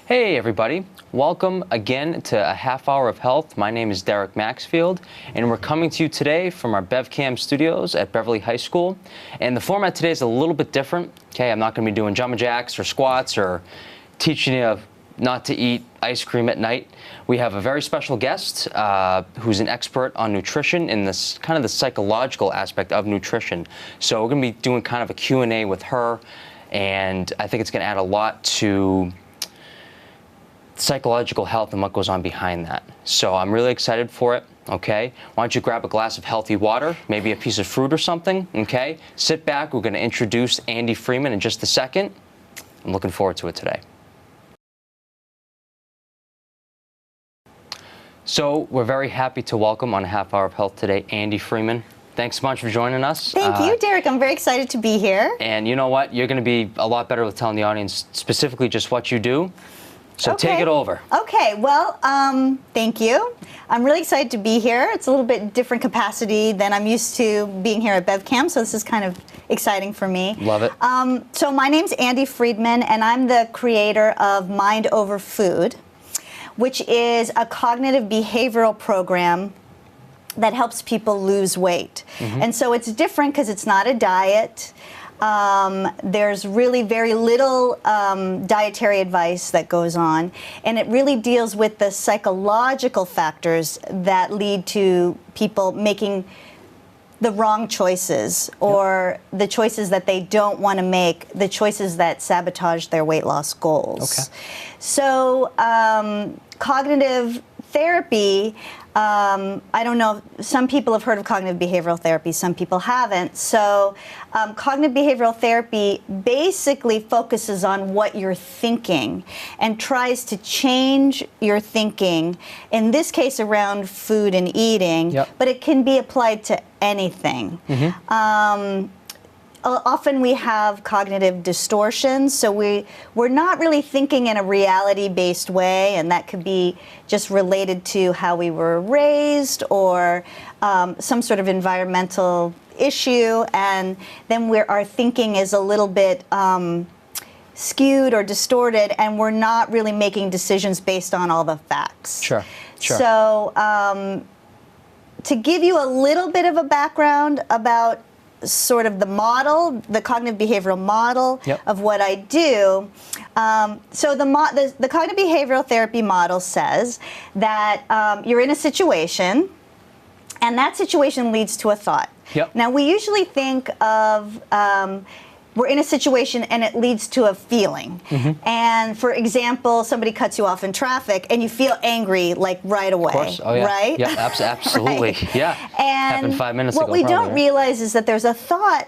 Hey everybody, welcome again to a half hour of health. My name is Derek Maxfield and we're coming to you today from our BevCam studios at Beverly High School. And the format today is a little bit different. Okay, I'm not going to be doing jumping jacks or squats or teaching you not to eat ice cream at night. We have a very special guest who's an expert on nutrition and this kind of the psychological aspect of nutrition. So we're going to be doing kind of a Q&A with her, and I think it's going to add a lot to psychological health and what goes on behind that. So I'm really excited for it, okay? Why don't you grab a glass of healthy water, maybe a piece of fruit or something, okay? Sit back, we're gonna introduce Andi Freedman in just a second. I'm looking forward to it today. So we're very happy to welcome on a half hour of health today, Andi Freedman. Thanks so much for joining us. Thank you, Derek. I'm very excited to be here. And you know what? You're gonna be a lot better with telling the audience specifically just what you do. So take it over. Okay, well, thank you. I'm really excited to be here. It's a little bit different capacity than I'm used to being here at BevCam, so this is kind of exciting for me. Love it. So my name's Andi Freedman, and I'm the creator of Mind Over Food, which is a cognitive behavioral program that helps people lose weight. And so it's different because it's not a diet. There's really very little dietary advice that goes on, and it really deals with the psychological factors that lead to people making the wrong choices, or the choices that they don't want to make, the choices that sabotage their weight loss goals. Okay. So cognitive therapy, I don't know, some people have heard of cognitive behavioral therapy, some people haven't. So cognitive behavioral therapy basically focuses on what you're thinking and tries to change your thinking, in this case around food and eating, but it can be applied to anything. Often we have cognitive distortions, so we're not really thinking in a reality-based way, and that could be just related to how we were raised or some sort of environmental issue, and then our thinking is a little bit skewed or distorted, and we're not really making decisions based on all the facts. Sure. So to give you a little bit of a background about sort of the model, the cognitive behavioral model of what I do. So the cognitive behavioral therapy model says that you're in a situation, and that situation leads to a thought. Now, we usually think of we're in a situation and it leads to a feeling. And for example, somebody cuts you off in traffic and you feel angry like right away. Of course. Oh, yeah. Right? Yeah, absolutely. Right? Yeah. And happened 5 minutes ago. what we don't realize is that there's a thought,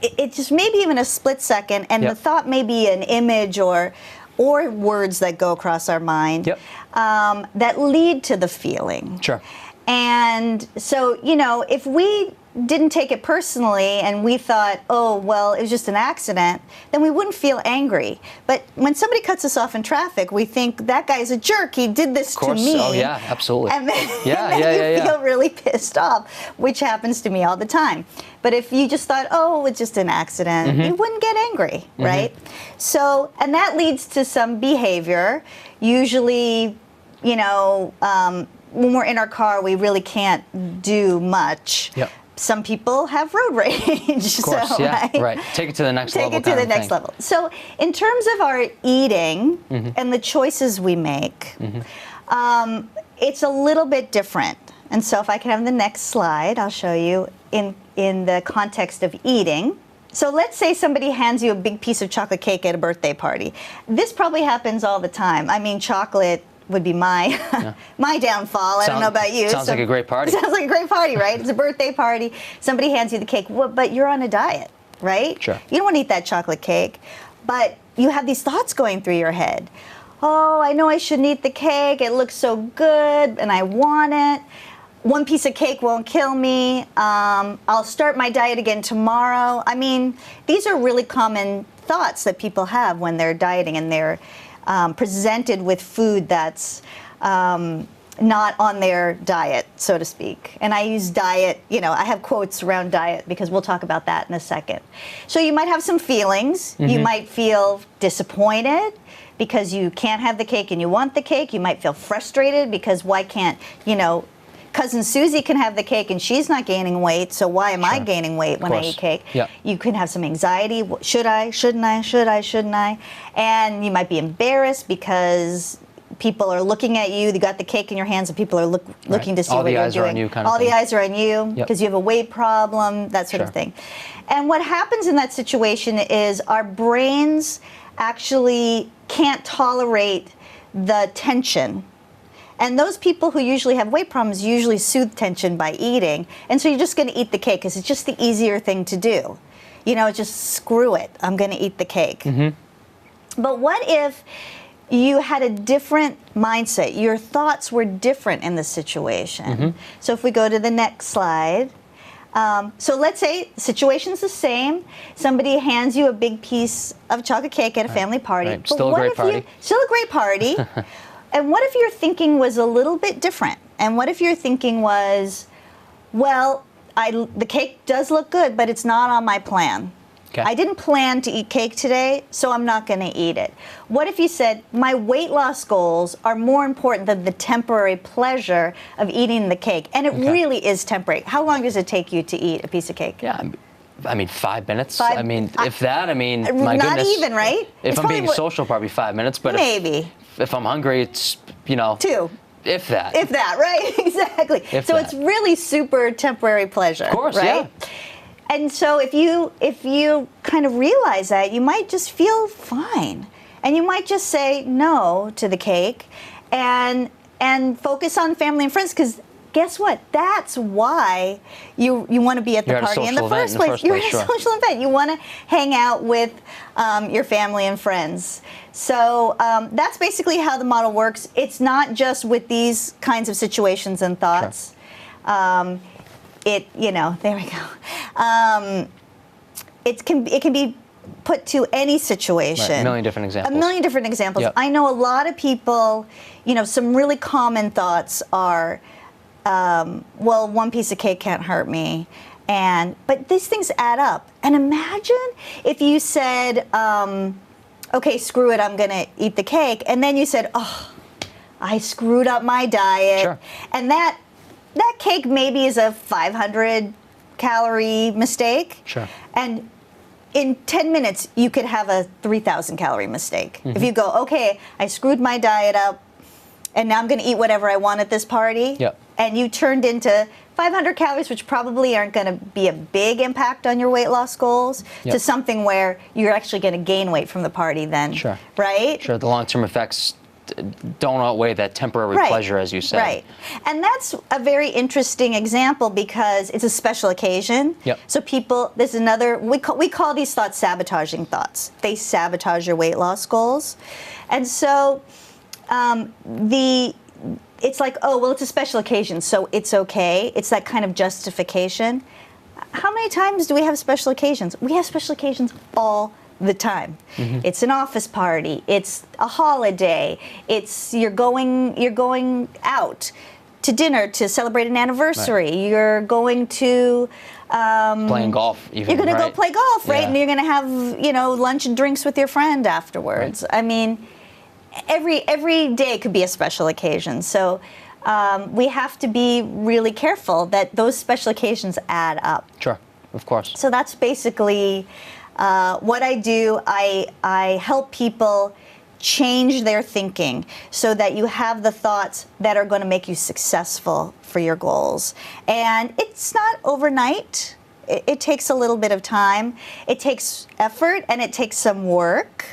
it just maybe even a split second, and the thought may be an image or words that go across our mind that lead to the feeling. Sure. And so, you know, if we didn't take it personally and we thought, oh, well, it was just an accident, then we wouldn't feel angry. But when somebody cuts us off in traffic, we think, that guy's a jerk, he did this to me. Oh, yeah, absolutely. And then, you feel really pissed off, which happens to me all the time. But if you just thought, oh, it's just an accident, you wouldn't get angry, right? So, and that leads to some behavior. Usually, you know, when we're in our car, we really can't do much. Some people have road rage. Of course, right. Take it to the next level. Take it to the next level. So in terms of our eating and the choices we make, it's a little bit different. And so if I can have the next slide, I'll show you in the context of eating. So let's say somebody hands you a big piece of chocolate cake at a birthday party. This probably happens all the time. I mean, chocolate would be my my downfall. I don't know about you. Sounds like a great party. Sounds like a great party, right? It's a birthday party. Somebody hands you the cake, but you're on a diet, right? Sure. You don't want to eat that chocolate cake, but you have these thoughts going through your head. Oh, I know I shouldn't eat the cake. It looks so good, and I want it. One piece of cake won't kill me. I'll start my diet again tomorrow. I mean, these are really common thoughts that people have when they're dieting and they're presented with food that's not on their diet, so to speak. And I use diet, you know, I have quotes around diet because we'll talk about that in a second. So you might have some feelings. You might feel disappointed because you can't have the cake and you want the cake. You might feel frustrated because why can't, Cousin Susie can have the cake and she's not gaining weight, so why am I gaining weight when I eat cake? Yep. You can have some anxiety. Should I? Shouldn't I? Should I? Shouldn't I? And you might be embarrassed because people are looking at you. You got the cake in your hands and people are looking to see what you're doing. All the eyes are on you kind of thing. All the eyes are on you because you have a weight problem, that sort of thing. And what happens in that situation is our brains actually can't tolerate the tension. And those people who usually have weight problems usually soothe tension by eating. And so you're just going to eat the cake because it's just the easier thing to do. Just screw it. I'm going to eat the cake. Mm-hmm. But what if you had a different mindset? Your thoughts were different in the situation. Mm-hmm. So if we go to the next slide. So let's say the situation's the same. Somebody hands you a big piece of chocolate cake at a family party. Right. Still a great party. Still a great party. And what if your thinking was a little bit different? And what if your thinking was, well, the cake does look good, but it's not on my plan. Okay. I didn't plan to eat cake today, so I'm not going to eat it. What if you said, my weight loss goals are more important than the temporary pleasure of eating the cake? And it really is temporary. How long does it take you to eat a piece of cake? Yeah, 5 minutes. If that, my not goodness. Not even, right? If I'm being social, probably 5 minutes. But maybe. If I'm hungry, it's, 2. If that. If that, right? Exactly. It's really super temporary pleasure. Of course, right? Yeah. And so if you kind of realize that, you might just feel fine. And you might just say no to the cake and focus on family and friends, because guess what? That's why you want to be at the party in the first place. You're at a social event. You want to hang out with your family and friends. So that's basically how the model works. It's not just with these kinds of situations and thoughts. Sure. There we go. It can be put to any situation. Right. A million different examples. A million different examples. Yep. I know a lot of people, some really common thoughts are, well, one piece of cake can't hurt me. But these things add up. And imagine if you said, okay, screw it, I'm going to eat the cake. And then you said, oh, I screwed up my diet. Sure. And that cake maybe is a 500 calorie mistake. Sure. And in 10 minutes, you could have a 3,000 calorie mistake. Mm-hmm. If you go, okay, I screwed my diet up, and now I'm going to eat whatever I want at this party. Yep. And you turned into 500 calories, which probably aren't going to be a big impact on your weight loss goals, to something where you're actually going to gain weight from the party then. Sure. Right? Sure. The long-term effects don't outweigh that temporary pleasure, as you said. Right. And that's a very interesting example because it's a special occasion. Yep. So this is another, we call these thoughts sabotaging thoughts. They sabotage your weight loss goals. And so it's like, oh, well, it's a special occasion, so it's okay. It's that kind of justification. How many times do we have special occasions? We have special occasions all the time. Mm-hmm. It's an office party. It's a holiday. It's you're going out to dinner to celebrate an anniversary. Right. You're going to playing golf. Even, you're going to go play golf, right? Yeah. And you're going to have lunch and drinks with your friend afterwards. Right. I mean, every day could be a special occasion. So we have to be really careful that those special occasions add up. Sure, of course. So that's basically what I do. I help people change their thinking so that you have the thoughts that are going to make you successful for your goals. And it's not overnight. It takes a little bit of time. It takes effort and it takes some work.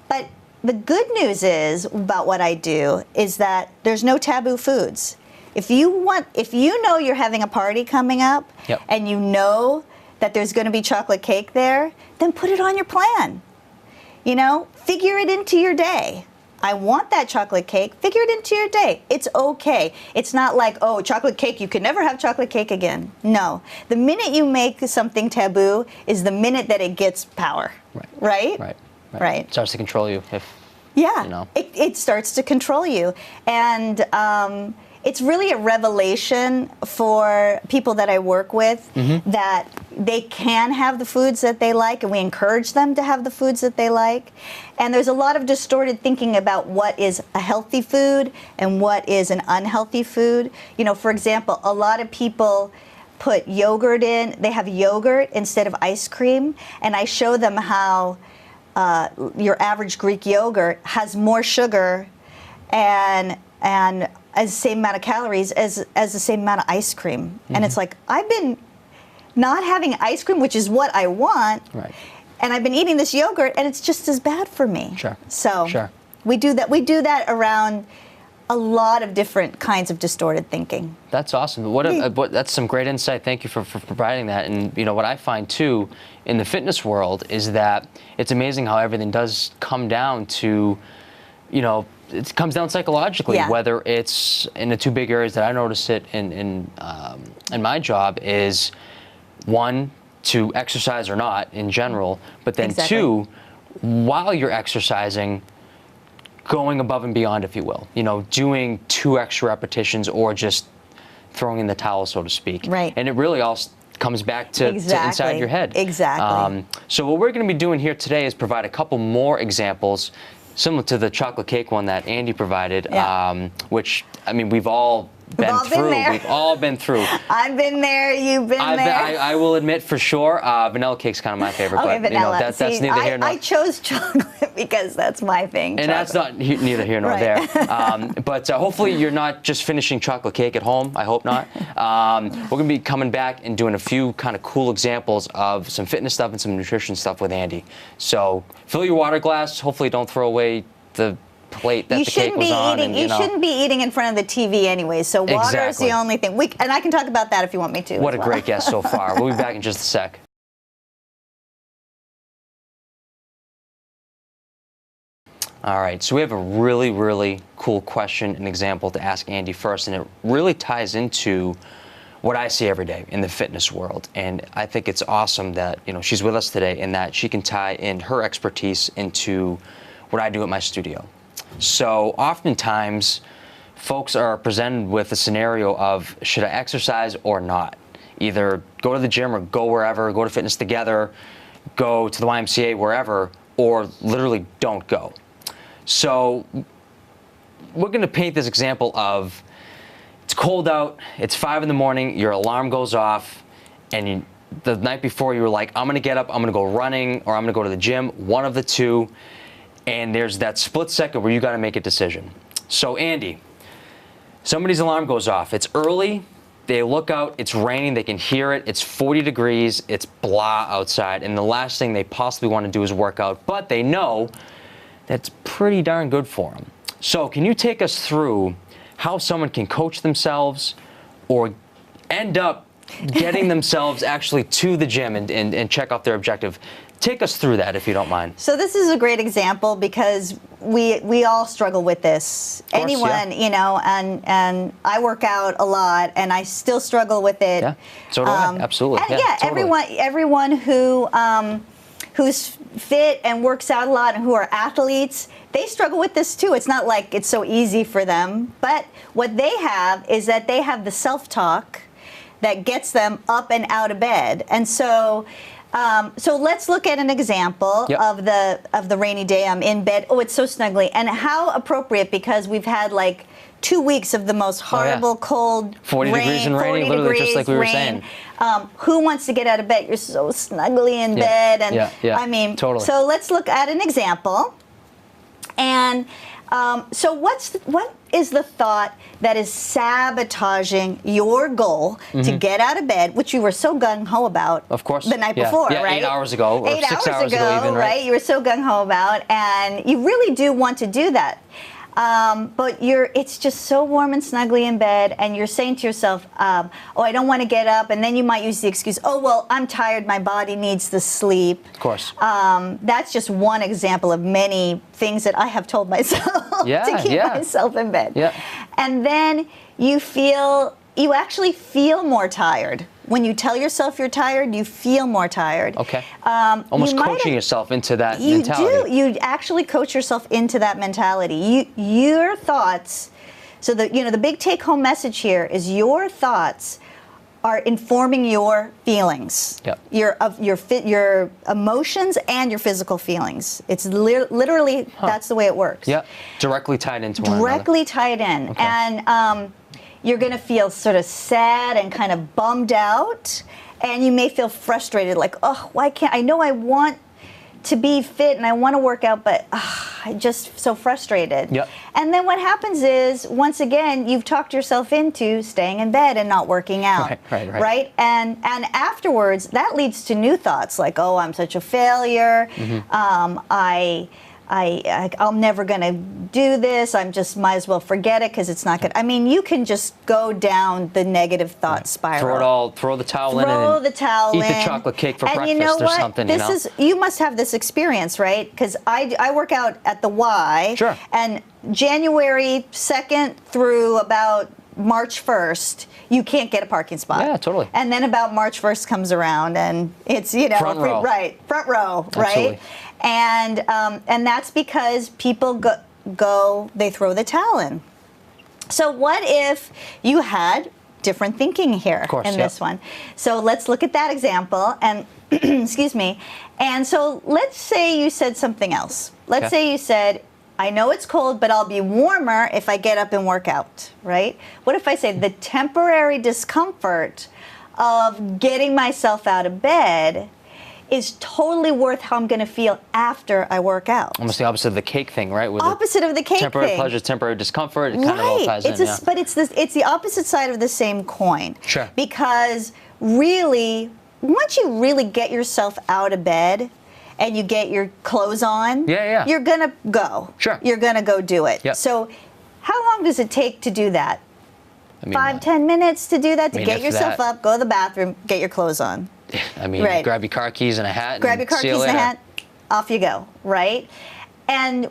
But the good news is about what I do is that there's no taboo foods. If you know you're having a party coming up, yep, and you know that there's going to be chocolate cake there, then put it on your plan. Figure it into your day. I want that chocolate cake. Figure it into your day. It's okay. It's not like, oh, chocolate cake, you can never have chocolate cake again. No. The minute you make something taboo is the minute that it gets power. Right? Right. It starts to control you. It starts to control you. And it's really a revelation for people that I work with, mm-hmm, that they can have the foods that they like, and we encourage them to have the foods that they like. And there's a lot of distorted thinking about what is a healthy food and what is an unhealthy food. You know, for example, a lot of people put yogurt in, they have yogurt instead of ice cream, and I show them how your average Greek yogurt has more sugar and as the same amount of calories as the same amount of ice cream. And it's like, I've been not having ice cream, which is what I want, Right. and I've been eating this yogurt, and it's just as bad for me. Sure. So Sure. we do that. We do that around a lot of different kinds of distorted thinking. That's awesome. That's some great insight. Thank you for providing that. And you know what I find too in the fitness world is that it's amazing how everything does come down to, you know, it comes down psychologically. Yeah. Whether it's in the two big areas that I notice it in my job is one, to exercise or not in general, but then Exactly. two, while you're exercising, going above and beyond, if you will, you know, doing 2 extra repetitions or just throwing in the towel, so to speak. Right. And it really all comes back to inside your head. Exactly. So what we're going to be doing here today is provide a couple more examples, similar to the chocolate cake one that Andi provided, Yeah. which, I mean, we've all been all through. been there. We've all been through. I've been there. You've been there. I will admit for sure, vanilla cake's kind of my favorite. Okay, but, vanilla. You know, that's See, neither here nor I chose chocolate because that's my thing. and that's not neither here nor Right. there. But hopefully you're not just finishing chocolate cake at home. I hope not. We're going to be coming back and doing a few kind of cool examples of some fitness stuff and some nutrition stuff with Andi. So fill your water glass. Hopefully don't throw away the plate that You the cake shouldn't was be on. eating. And, You know, shouldn't be eating in front of the TV anyway. So water is Exactly. the only thing. And I can talk about that if you want me to. What as a well. great guest so far. We'll be back in just a sec. All right, so we have a really, really cool question and example to ask Andi first, and it really ties into what I see every day in the fitness world. And I think it's awesome that, you know, she's with us today and that she can tie in her expertise into what I do at my studio. So oftentimes, folks are presented with a scenario of, should I exercise or not? Either go to the gym or go wherever, go to Fitness Together, go to the YMCA, wherever, or literally don't go. So we're going to paint this example of, it's cold out, it's 5 in the morning, your alarm goes off, and the night before you were like, I'm going to get up, I'm going to go running, or I'm going to go to the gym, one of the two, and there's that split second where you got to make a decision. So Andi, somebody's alarm goes off, it's early, they look out, it's raining, they can hear it, it's 40 degrees, it's blah outside, and the last thing they possibly want to do is work out, but they know that's pretty darn good for them. So can you take us through how someone can coach themselves or end up getting themselves actually to the gym and check off their objective? Take us through that, if you don't mind. So this is a great example because we all struggle with this. Course, Anyone, yeah. you know, and I work out a lot, and I still struggle with it. Yeah, so do I. Absolutely. And Yeah, totally. everyone who's fit and works out a lot and who are athletes, they struggle with this too. It's not like it's so easy for them, but what they have is that they have the self-talk that gets them up and out of bed. And so let's look at an example Yep. of the rainy day. I'm in bed. Oh, it's so snuggly. And how appropriate, because we've had like 2 weeks of the most horrible cold 40 rain, degrees and raining, 40 literally just degrees, like we were rain. saying. Who wants to get out of bed? You're so snuggly in bed. And yeah, I mean, totally. so let's look at an example. And so what is the thought that is sabotaging your goal to get out of bed, which you were so gung-ho about Of course. the night Yeah. before, Yeah, right? 8 hours ago, or 6 hours ago even, right? You were so gung-ho about, and you really do want to do that. But it's just so warm and snuggly in bed, and you're saying to yourself, oh, I don't want to get up, and then you might use the excuse, oh, well, I'm tired, my body needs the sleep. Of course. That's just one example of many things that I have told myself to keep myself in bed. Yeah. And then you actually feel more tired. When you tell yourself you're tired, you feel more tired. Okay. Almost coaching yourself into that mentality. You actually coach yourself into that mentality. Your thoughts. So the big take-home message here is your thoughts are informing your feelings, Yep. your emotions and your physical feelings. It's literally that's the way it works. Yeah, directly tied into one another. Directly tied in, Okay. and you're going to feel sort of sad and kind of bummed out, and you may feel frustrated, like, oh, why can't I know I want to be fit and I want to work out, but I'm just so frustrated. Yep. And then what happens is, once again, you've talked yourself into staying in bed and not working out. Right. And afterwards, that leads to new thoughts like, oh, I'm such a failure. I'm never going to do this. I'm just might as well forget it because it's not good. I mean, you can just go down the negative thought spiral. Throw the towel in. Throw the towel in. Eat the chocolate cake for and breakfast you know or what? something. You must have this experience, right? Because I work out at the Y. Sure. And January 2nd through about March 1st, you can't get a parking spot. Yeah, totally. And then about March 1st comes around, and it's, you know, front row, right? Absolutely. And that's because people they throw the towel in. So what if you had different thinking here this one? So let's look at that example, and excuse me. And so let's say you said something else. Let's say you said, I know it's cold, but I'll be warmer if I get up and work out, right? What if I say the temporary discomfort of getting myself out of bed is totally worth how I'm going to feel after I work out? Almost the opposite of the cake thing, right? With opposite of the cake temporary thing. pleasure, temporary discomfort. It kind of all ties in. But it's the opposite side of the same coin. Sure. Because really, once you really get yourself out of bed and you get your clothes on, you're going to go. Sure. You're going to go do it. Yep. So how long does it take to do that? 5-10 minutes to do that, to get yourself up, go to the bathroom, get your clothes on. I mean, grab your car keys and a hat. Grab your car keys and a hat, off you go, right? And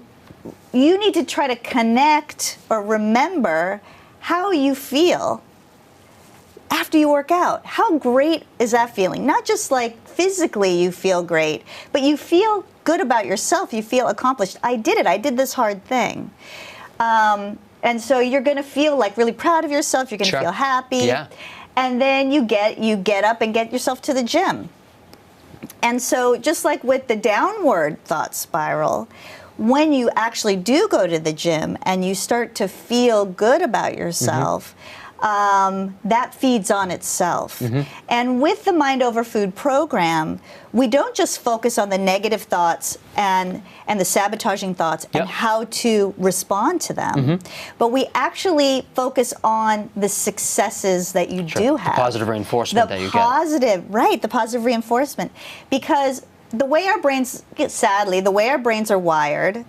you need to try to connect or remember how you feel after you work out. How great is that feeling? Not just like physically you feel great, but you feel good about yourself. You feel accomplished. I did it. I did this hard thing. And so you're going to feel like really proud of yourself. You're going to feel happy. Yeah. And then you get up and get yourself to the gym. And so just like with the downward thought spiral, when you actually do go to the gym and you start to feel good about yourself, that feeds on itself. And with the Mind Over Food program, we don't just focus on the negative thoughts and the sabotaging thoughts and how to respond to them, but we actually focus on the successes that you do have. The positive reinforcement that you get. The positive reinforcement. Because the way our brains, sadly, the way our brains are wired,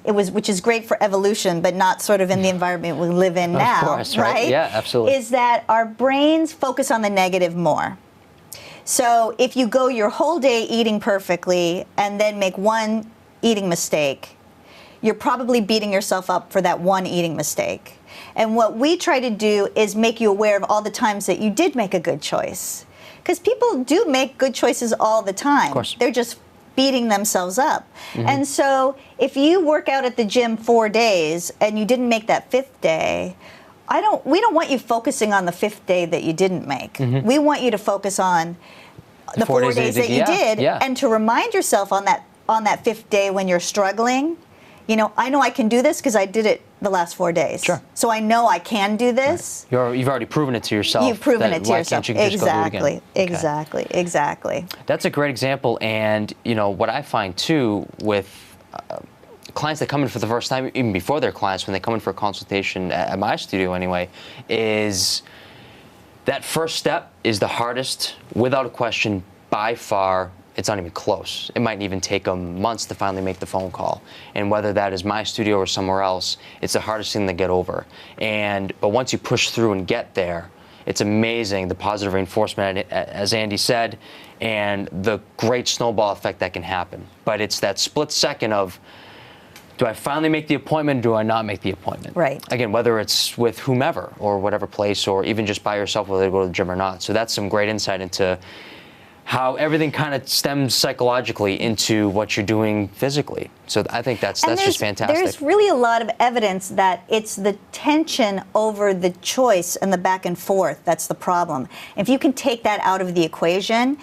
which is great for evolution, but not sort of in the environment we live in now, of course, right? Yeah, absolutely. Is that our brains focus on the negative more. So if you go your whole day eating perfectly and then make one eating mistake, you're probably beating yourself up for that one eating mistake. And what we try to do is make you aware of all the times that you did make a good choice. Because people do make good choices all the time. Of course. They're just beating themselves up. And so if you work out at the gym 4 days and you didn't make that 5th day, we don't want you focusing on the 5th day that you didn't make. We want you to focus on the 4 days that you did, and to remind yourself on that 5th day when you're struggling, you know, I know I can do this because I did it the last 4 days. Sure. So I know I can do this. Right. You've already proven it to yourself. You've proven it to yourself. Can't you just go do it again? Exactly. That's a great example. And, you know, what I find, too, with clients that come in for the first time, even before they're clients, when they come in for a consultation at my studio anyway, is that first step is the hardest, without a question, by far. It's not even close. It might even take them months to finally make the phone call. And whether that is my studio or somewhere else, it's the hardest thing to get over. But once you push through and get there, it's amazing the positive reinforcement, as Andy said, and the great snowball effect that can happen. But it's that split second of, do I finally make the appointment, or do I not make the appointment? Right. Again, whether it's with whomever or whatever place, or even just by yourself, whether you go to the gym or not. So that's some great insight into how everything kind of stems psychologically into what you're doing physically. So I think that's just fantastic. There's really a lot of evidence that it's the tension over the choice and the back and forth that's the problem. If you can take that out of the equation,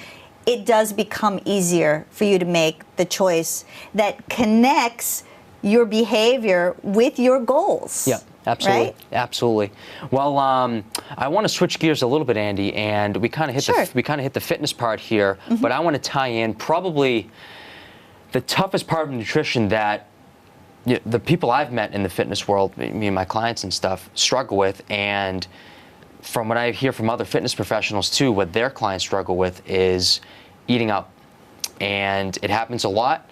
it does become easier for you to make the choice that connects your behavior with your goals. Yeah. Absolutely, right? Absolutely. Well, I want to switch gears a little bit, Andy, and we kind of hit the fitness part here, but I want to tie in probably the toughest part of nutrition that the people I've met in the fitness world, me and my clients and stuff, struggle with, and from what I hear from other fitness professionals too, what their clients struggle with is eating out, and it happens a lot.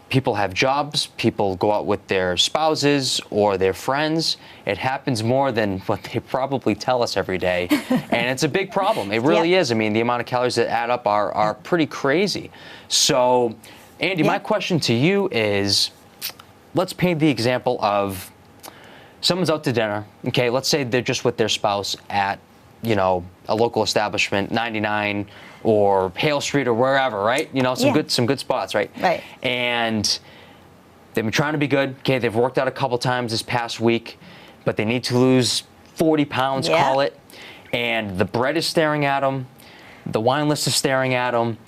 People have jobs, people go out with their spouses or their friends. It happens more than what they probably tell us every day. And it's a big problem. It really is. I mean, the amount of calories that add up are pretty crazy. So, Andy, my question to you is, let's paint the example of someone's out to dinner. Okay, let's say they're just with their spouse at, a local establishment, 99 or Hale Street or wherever, right? Some good spots, right? Right. And they've been trying to be good. Okay, they've worked out a couple times this past week, but they need to lose 40 pounds, call it. And the bread is staring at them, the wine list is staring at them,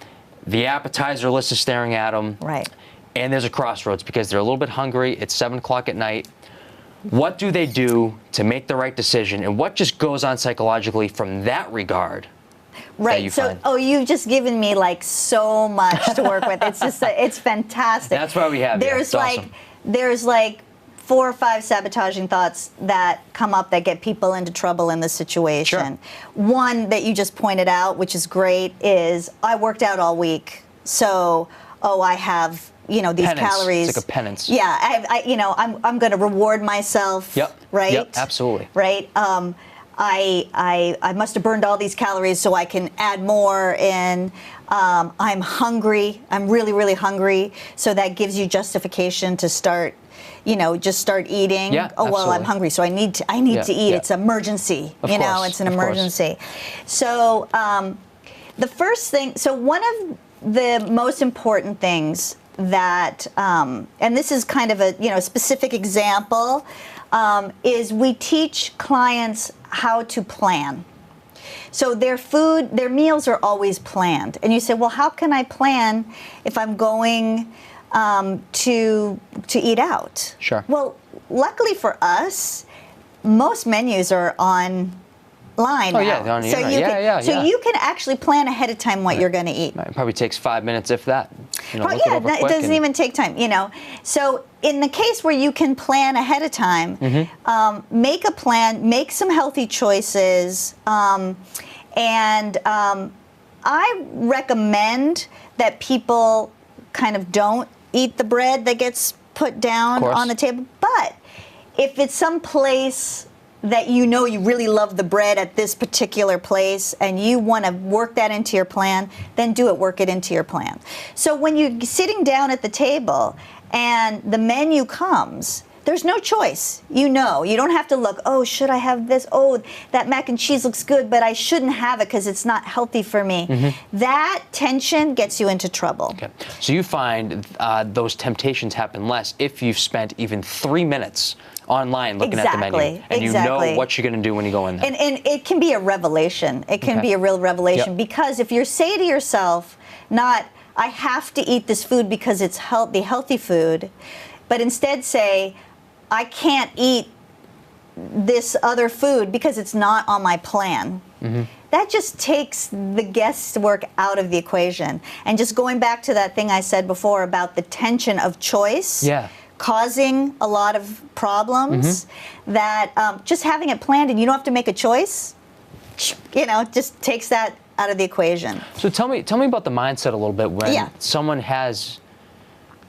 the appetizer list is staring at them. Right. And there's a crossroads because they're a little bit hungry. It's 7 o'clock at night. What do they do to make the right decision, and what just goes on psychologically from that regard? Right. So, you've just given me like so much to work with. It's just, it's fantastic. That's why we have you. There's like 4 or 5 sabotaging thoughts that come up that get people into trouble in this situation. Sure. One that you just pointed out, which is great, is I worked out all week, so I have these penance. calories. It's like a penance. Yeah, I'm going to reward myself. Yep. Right. Yep. Absolutely. Right. I must have burned all these calories so I can add more in. I'm hungry. I'm really, really hungry. So that gives you justification to start, just start eating. Yeah, well, I'm hungry, so I need to eat. It's an emergency. It's an emergency. So the first thing, one of the most important things that, and this is kind of a specific example, is we teach clients how to plan. So their meals are always planned. And you say, well, how can I plan if I'm going to eat out? Sure. Well, luckily for us, most menus are online now. You can actually plan ahead of time what you're going to eat. It probably takes 5 minutes, if that. It doesn't even take time, So in the case where you can plan ahead of time, make a plan, make some healthy choices, and I recommend that people kind of don't eat the bread that gets put down on the table. But if it's some place that you really love the bread at this particular place and you want to work that into your plan, then work it into your plan. So when you're sitting down at the table and the menu comes, there's no choice. You don't have to look, should I have this? That mac and cheese looks good, but I shouldn't have it because it's not healthy for me. That tension gets you into trouble. Okay. So you find those temptations happen less if you've spent even 3 minutes online looking at the menu, and you know what you're going to do when you go in there. And it can be a revelation. It can be a real revelation because if you say to yourself, not, I have to eat this food because it's healthy food, but instead say, I can't eat this other food because it's not on my plan. That just takes the guesswork out of the equation. And just going back to that thing I said before about the tension of choice, causing a lot of problems, that just having it planned and you don't have to make a choice, just takes that out of the equation. So tell me about the mindset a little bit when someone has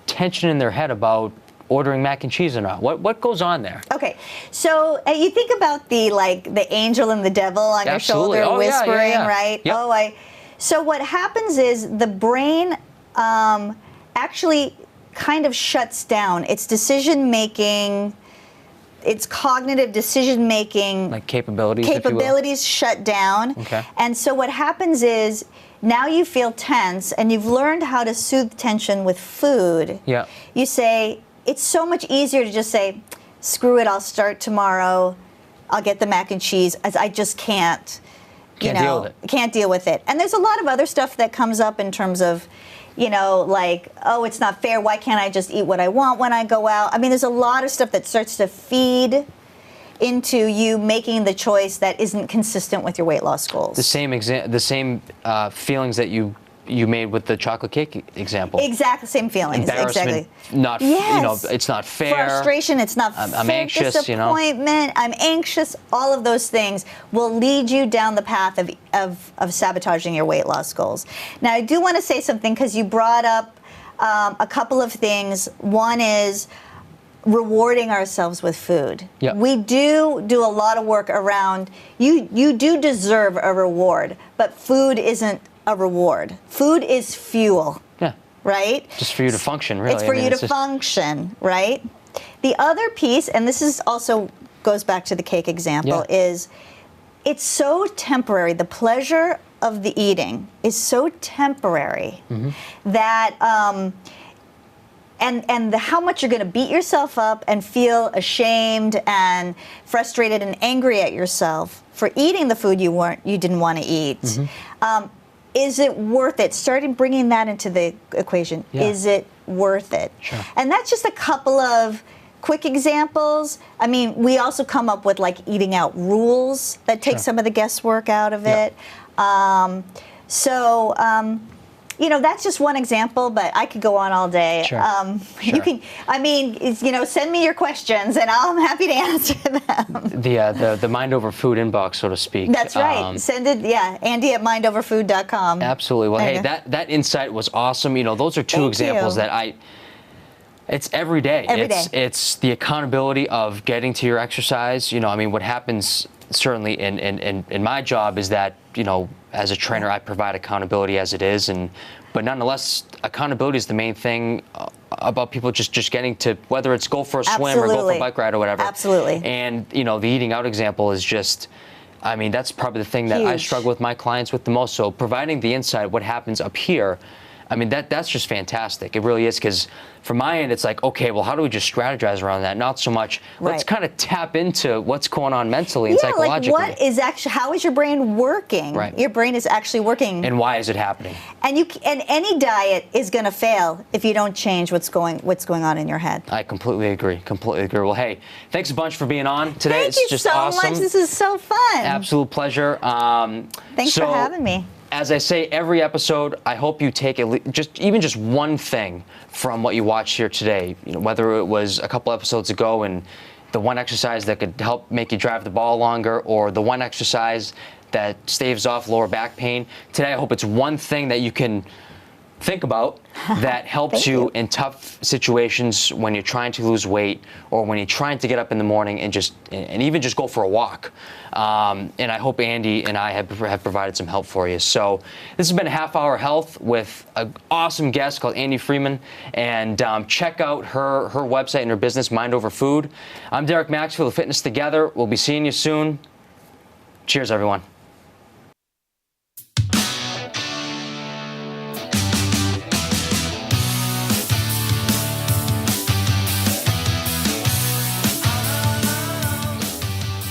tension in their head about ordering mac and cheese or not. What goes on there? Okay, so you think about the angel and the devil on your shoulder whispering, right? Yep. So what happens is the brain actually kind of shuts down. Its decision making, its cognitive decision making, like capabilities shut down. Okay. And so what happens is now you feel tense and you've learned how to soothe tension with food. Yeah. You say, it's so much easier to just say, screw it, I'll start tomorrow. I'll get the mac and cheese, as I just can't. Deal with it. Can't deal with it. And there's a lot of other stuff that comes up in terms of, like, oh, it's not fair. Why can't I just eat what I want when I go out? I mean, there's a lot of stuff that starts to feed into you making the choice that isn't consistent with your weight loss goals. The same feelings that you made with the chocolate cake example. Exactly, same feelings. Embarrassment, Exactly. Yes. It's not fair. Frustration, it's not I'm fair. anxious, Disappointment, I'm anxious. All of those things will lead you down the path of sabotaging your weight loss goals. Now, I do want to say something because you brought up a couple of things. One is rewarding ourselves with food. Yep. We do a lot of work around, you do deserve a reward, but food isn't a reward. Food is fuel. Yeah. Right? Just for you to function, really. It's for you to function, right? The other piece, and this is also goes back to the cake example, is it's so temporary. The pleasure of the eating is so temporary that and how much you're going to beat yourself up and feel ashamed and frustrated and angry at yourself for eating the food you didn't want to eat. Is it worth it? Starting bringing that into the equation. Yeah. Is it worth it? Sure. And that's just a couple of quick examples. I mean, we also come up with like eating out rules that take some of the guesswork out of it. That's just one example, but I could go on all day. Sure. You can, send me your questions and I'm happy to answer them. The Mind Over Food inbox, so to speak. That's right. Send it, Andy at mindoverfood.com. Absolutely. Well, hey, that insight was awesome. Those are two examples that it's every day. It's the accountability of getting to your exercise. What happens certainly in my job is that, as a trainer, I provide accountability as it is, but nonetheless, accountability is the main thing about people just getting to, whether it's go for a swim or go for a bike ride or whatever. Absolutely. And, the eating out example is just, that's probably the thing that I struggle with my clients with the most. So providing the insight, what happens up here, that's just fantastic. It really is, because from my end, it's like, okay, well, how do we just strategize around that? Not so much, let's kind of tap into what's going on mentally and psychologically. Like how is your brain working? Right. Your brain is actually working. And why is it happening? And any diet is going to fail if you don't change what's going on in your head. I completely agree. Well, hey, thanks a bunch for being on today. Thank you just so awesome. much. This is so fun. Absolute pleasure. Thanks for having me. As I say every episode, I hope you take just one thing from what you watched here today. Whether it was a couple episodes ago and the one exercise that could help make you drive the ball longer, or the one exercise that staves off lower back pain. Today, I hope it's one thing that you can think about that helps you in tough situations when you're trying to lose weight, or when you're trying to get up in the morning and even just go for a walk. And I hope Andy and I have provided some help for you. So this has been a Half Hour Health with an awesome guest called Andi Freedman. And check out her website and her business, Mind Over Food. I'm Derek Maxfield of Fitness Together. We'll be seeing you soon. Cheers, everyone.